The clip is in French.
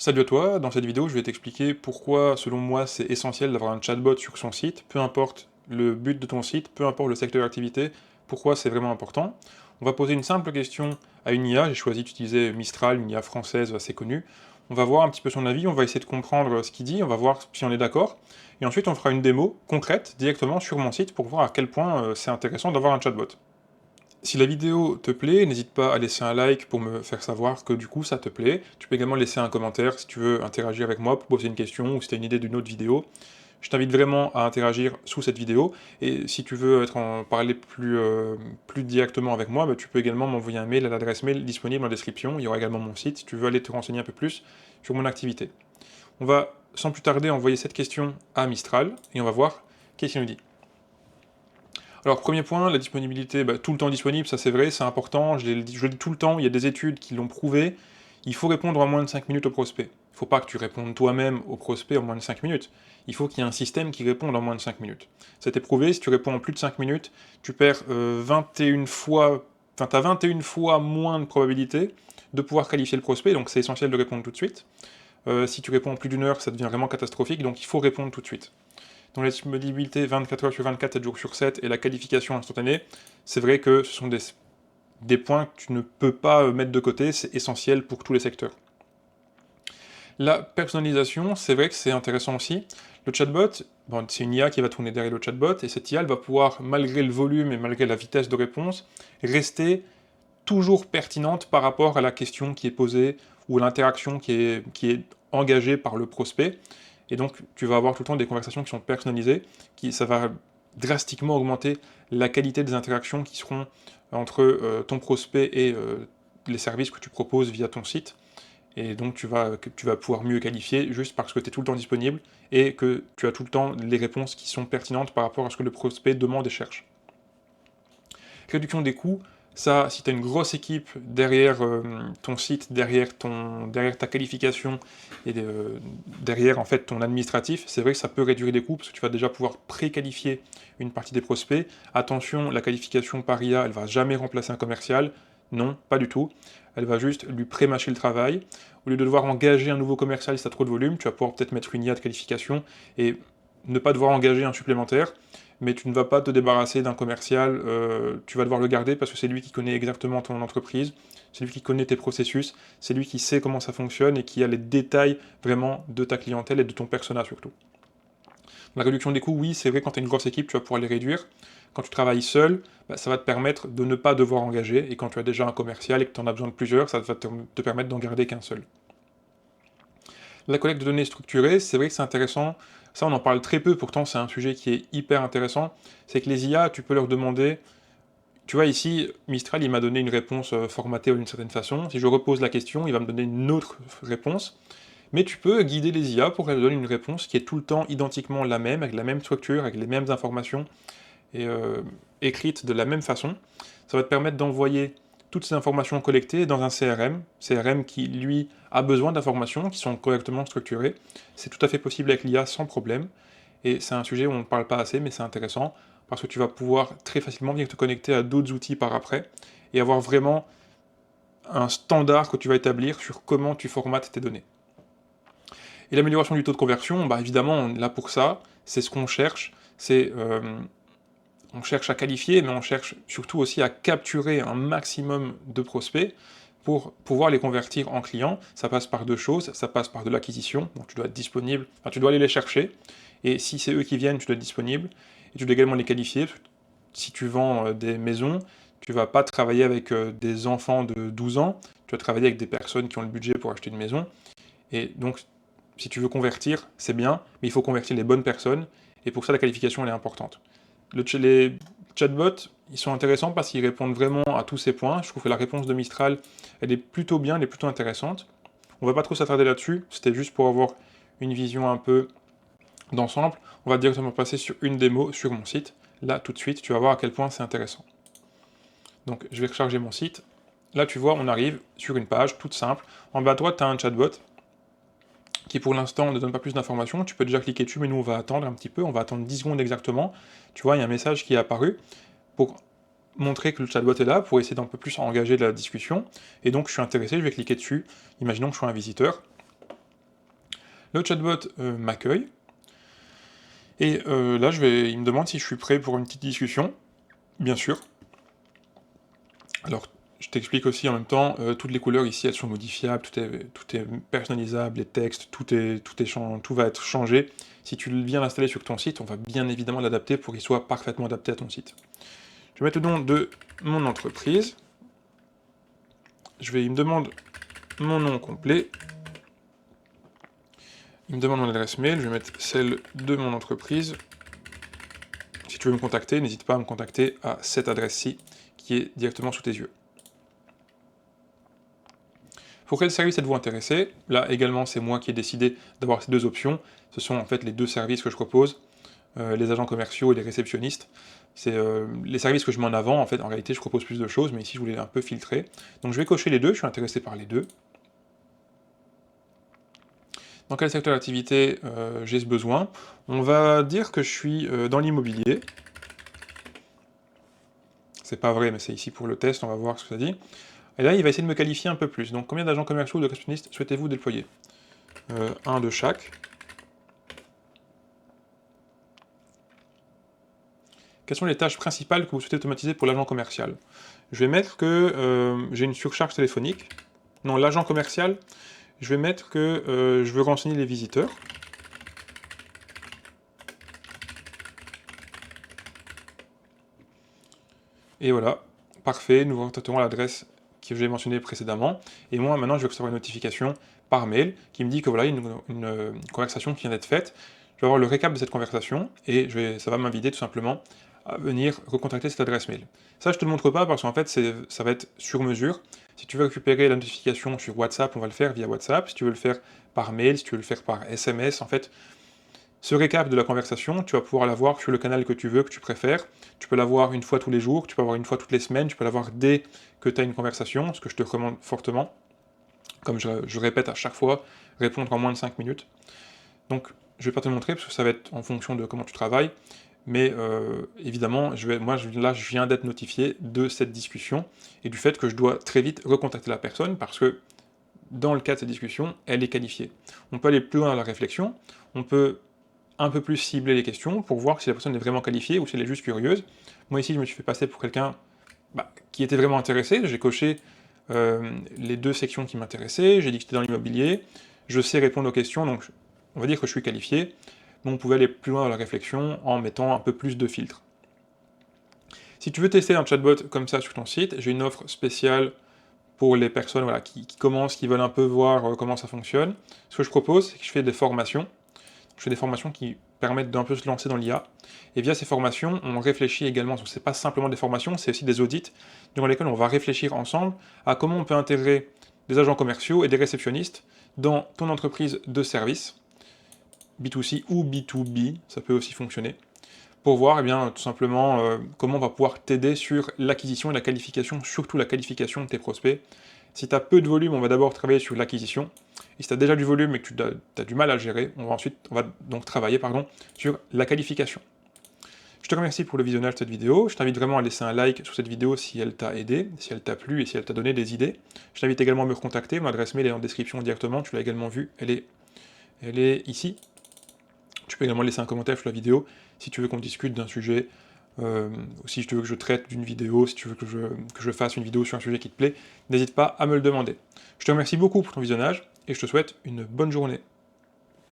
Salut à toi, dans cette vidéo je vais t'expliquer pourquoi selon moi c'est essentiel d'avoir un chatbot sur son site, peu importe le but de ton site, peu importe le secteur d'activité, pourquoi c'est vraiment important. On va poser une simple question à une IA, j'ai choisi d'utiliser Mistral, une IA française assez connue. On va voir un petit peu son avis, on va essayer de comprendre ce qu'il dit, on va voir si on est d'accord, et ensuite on fera une démo concrète directement sur mon site pour voir à quel point c'est intéressant d'avoir un chatbot. Si la vidéo te plaît, n'hésite pas à laisser un like pour me faire savoir que du coup ça te plaît. Tu peux également laisser un commentaire si tu veux interagir avec moi pour poser une question ou si tu as une idée d'une autre vidéo. Je t'invite vraiment à interagir sous cette vidéo et si tu veux parler plus directement avec moi, bah, tu peux également m'envoyer un mail à l'adresse mail disponible en description. Il y aura également mon site si tu veux aller te renseigner un peu plus sur mon activité. On va sans plus tarder envoyer cette question à Mistral et on va voir qu'est-ce qu'il nous dit. Alors, premier point, la disponibilité, bah, tout le temps disponible, ça c'est vrai, c'est important, je le dis tout le temps, il y a des études qui l'ont prouvé, il faut répondre en moins de 5 minutes au prospect. Il ne faut pas que tu répondes toi-même au prospect en moins de 5 minutes, il faut qu'il y ait un système qui réponde en moins de 5 minutes. C'était prouvé, si tu réponds en plus de 5 minutes, tu perds 21 fois, enfin t'as 21 fois moins de probabilité de pouvoir qualifier le prospect, donc c'est essentiel de répondre tout de suite. Si tu réponds en plus d'une heure, ça devient vraiment catastrophique, donc il faut répondre tout de suite. Dans la disponibilité 24 heures sur 24, 7 jours sur 7 et la qualification instantanée, c'est vrai que ce sont des points que tu ne peux pas mettre de côté, c'est essentiel pour tous les secteurs. La personnalisation, c'est vrai que c'est intéressant aussi. Le chatbot, bon, c'est une IA qui va tourner derrière le chatbot, et cette IA, elle va pouvoir, malgré le volume et malgré la vitesse de réponse, rester toujours pertinente par rapport à la question qui est posée ou à l'interaction qui est engagée par le prospect. Et donc, tu vas avoir tout le temps des conversations qui sont personnalisées, ça va drastiquement augmenter la qualité des interactions qui seront entre ton prospect et les services que tu proposes via ton site. Et donc, tu vas pouvoir mieux qualifier juste parce que tu es tout le temps disponible et que tu as tout le temps les réponses qui sont pertinentes par rapport à ce que le prospect demande et cherche. Réduction des coûts, ça, si tu as une grosse équipe derrière ton site, derrière ta qualification et derrière en fait ton administratif, c'est vrai que ça peut réduire des coûts parce que tu vas déjà pouvoir pré-qualifier une partie des prospects. Attention, la qualification par IA, elle va jamais remplacer un commercial. Non, pas du tout. Elle va juste lui pré-mâcher le travail. Au lieu de devoir engager un nouveau commercial si tu as trop de volume, tu vas pouvoir peut-être mettre une IA de qualification et ne pas devoir engager un supplémentaire, mais tu ne vas pas te débarrasser d'un commercial, tu vas devoir le garder parce que c'est lui qui connaît exactement ton entreprise, c'est lui qui connaît tes processus, c'est lui qui sait comment ça fonctionne et qui a les détails vraiment de ta clientèle et de ton persona surtout. La réduction des coûts, oui, c'est vrai, quand tu as une grosse équipe, tu vas pouvoir les réduire. Quand tu travailles seul, bah, ça va te permettre de ne pas devoir engager, et quand tu as déjà un commercial et que tu en as besoin de plusieurs, ça va te permettre d'en garder qu'un seul. La collecte de données structurée, c'est vrai que c'est intéressant. Ça, on en parle très peu, pourtant c'est un sujet qui est hyper intéressant. C'est que les IA, tu peux leur demander... Tu vois, ici, Mistral, il m'a donné une réponse formatée d'une certaine façon. Si je repose la question, il va me donner une autre réponse. Mais tu peux guider les IA pour qu'elles donnent une réponse qui est tout le temps identiquement la même, avec la même structure, avec les mêmes informations, et écrites de la même façon. Ça va te permettre d'envoyer toutes ces informations collectées dans un CRM qui, lui, a besoin d'informations qui sont correctement structurées. C'est tout à fait possible avec l'IA sans problème, et c'est un sujet où on ne parle pas assez, mais c'est intéressant, parce que tu vas pouvoir très facilement venir te connecter à d'autres outils par après, et avoir vraiment un standard que tu vas établir sur comment tu formates tes données. Et l'amélioration du taux de conversion, bah évidemment, on est là pour ça, c'est ce qu'on cherche, on cherche à qualifier, mais on cherche surtout aussi à capturer un maximum de prospects pour pouvoir les convertir en clients. Ça passe par deux choses, ça passe par de l'acquisition, donc tu dois être disponible, enfin tu dois aller les chercher, et si c'est eux qui viennent, tu dois être disponible, et tu dois également les qualifier. Si tu vends des maisons, tu vas pas travailler avec des enfants de 12 ans, tu vas travailler avec des personnes qui ont le budget pour acheter une maison, et donc si tu veux convertir, c'est bien, mais il faut convertir les bonnes personnes, et pour ça la qualification elle est importante. Les chatbots, ils sont intéressants parce qu'ils répondent vraiment à tous ces points. Je trouve que la réponse de Mistral, elle est plutôt bien, elle est plutôt intéressante. On va pas trop s'attarder là-dessus, c'était juste pour avoir une vision un peu d'ensemble. On va directement passer sur une démo sur mon site. Là, tout de suite, tu vas voir à quel point c'est intéressant. Donc, je vais recharger mon site. Là, tu vois, on arrive sur une page toute simple. En bas à droite, tu as un chatbot qui pour l'instant ne donne pas plus d'informations. Tu peux déjà cliquer dessus, mais nous on va attendre un petit peu, on va attendre 10 secondes exactement. Tu vois, il y a un message qui est apparu pour montrer que le chatbot est là, pour essayer d'un peu plus engager la discussion. Et donc je suis intéressé, je vais cliquer dessus. Imaginons que je sois un visiteur. Le chatbot m'accueille, et là il me demande si je suis prêt pour une petite discussion, bien sûr. Alors, je t'explique aussi en même temps, toutes les couleurs ici, elles sont modifiables, tout est personnalisable, les textes, tout va être changé. Si tu viens l'installer sur ton site, on va bien évidemment l'adapter pour qu'il soit parfaitement adapté à ton site. Je vais mettre le nom de mon entreprise. Il me demande mon nom complet. Il me demande mon adresse mail, je vais mettre celle de mon entreprise. Si tu veux me contacter, n'hésite pas à me contacter à cette adresse-ci, qui est directement sous tes yeux. Pour quel service êtes-vous intéressé? Là également, c'est moi qui ai décidé d'avoir ces deux options. Ce sont en fait les deux services que je propose, les agents commerciaux et les réceptionnistes. C'est les services que je mets en avant, en fait, en réalité, je propose plus de choses, mais ici, je voulais un peu filtrer. Donc je vais cocher les deux, je suis intéressé par les deux. Dans quel secteur d'activité j'ai ce besoin? On va dire que je suis dans l'immobilier. C'est pas vrai, mais c'est ici pour le test, on va voir ce que ça dit. Et là, il va essayer de me qualifier un peu plus. Donc, combien d'agents commerciaux ou de réceptionnistes souhaitez-vous déployer? Un de chaque. Quelles sont les tâches principales que vous souhaitez automatiser pour l'agent commercial? Je vais mettre que j'ai une surcharge téléphonique. Non, l'agent commercial, je vais mettre que je veux renseigner les visiteurs. Et voilà, parfait, nous contacterons l'adresse que j'ai mentionnée précédemment. Et moi, maintenant, je vais recevoir une notification par mail qui me dit que voilà, une conversation qui vient d'être faite. Je vais avoir le récap de cette conversation et ça va m'inviter tout simplement à venir recontacter cette adresse mail. Ça, je te le montre pas parce qu'en fait, ça va être sur mesure. Si tu veux récupérer la notification sur WhatsApp, on va le faire via WhatsApp. Si tu veux le faire par mail, si tu veux le faire par SMS, en fait, ce récap de la conversation, tu vas pouvoir l'avoir sur le canal que tu veux, que tu préfères. Tu peux l'avoir une fois tous les jours, tu peux l'avoir une fois toutes les semaines, tu peux l'avoir dès que tu as une conversation, ce que je te recommande fortement. Comme je répète à chaque fois, répondre en moins de 5 minutes. Donc, je vais pas te le montrer parce que ça va être en fonction de comment tu travailles. Mais évidemment, là, je viens d'être notifié de cette discussion et du fait que je dois très vite recontacter la personne parce que dans le cas de cette discussion, elle est qualifiée. On peut aller plus loin dans la réflexion, on peut un peu plus cibler les questions pour voir si la personne est vraiment qualifiée ou si elle est juste curieuse. Moi ici, je me suis fait passer pour quelqu'un qui était vraiment intéressé, j'ai coché les deux sections qui m'intéressaient, j'ai dit que j'étais dans l'immobilier, je sais répondre aux questions, donc on va dire que je suis qualifié, mais on pouvait aller plus loin dans la réflexion en mettant un peu plus de filtres. Si tu veux tester un chatbot comme ça sur ton site, j'ai une offre spéciale pour les personnes voilà, qui commencent, qui veulent un peu voir comment ça fonctionne. Ce que je propose, c'est que je fais des formations. Je fais des formations qui permettent d'un peu se lancer dans l'IA. Et via ces formations, on réfléchit également, ce n'est pas simplement des formations, c'est aussi des audits, durant lesquels on va réfléchir ensemble à comment on peut intégrer des agents commerciaux et des réceptionnistes dans ton entreprise de service, B2C ou B2B, ça peut aussi fonctionner, pour voir eh bien, tout simplement comment on va pouvoir t'aider sur l'acquisition et la qualification, surtout la qualification de tes prospects. Si tu as peu de volume, on va d'abord travailler sur l'acquisition. Et si tu as déjà du volume et que tu as du mal à gérer, on va donc travailler sur la qualification. Je te remercie pour le visionnage de cette vidéo. Je t'invite vraiment à laisser un like sur cette vidéo si elle t'a aidé, si elle t'a plu et si elle t'a donné des idées. Je t'invite également à me recontacter. Mon adresse mail est en description directement. Tu l'as également vue. Elle est ici. Tu peux également laisser un commentaire sur la vidéo si tu veux qu'on discute d'un sujet, ou si tu veux que je traite d'une vidéo, si tu veux que je fasse une vidéo sur un sujet qui te plaît, n'hésite pas à me le demander. Je te remercie beaucoup pour ton visionnage et je te souhaite une bonne journée.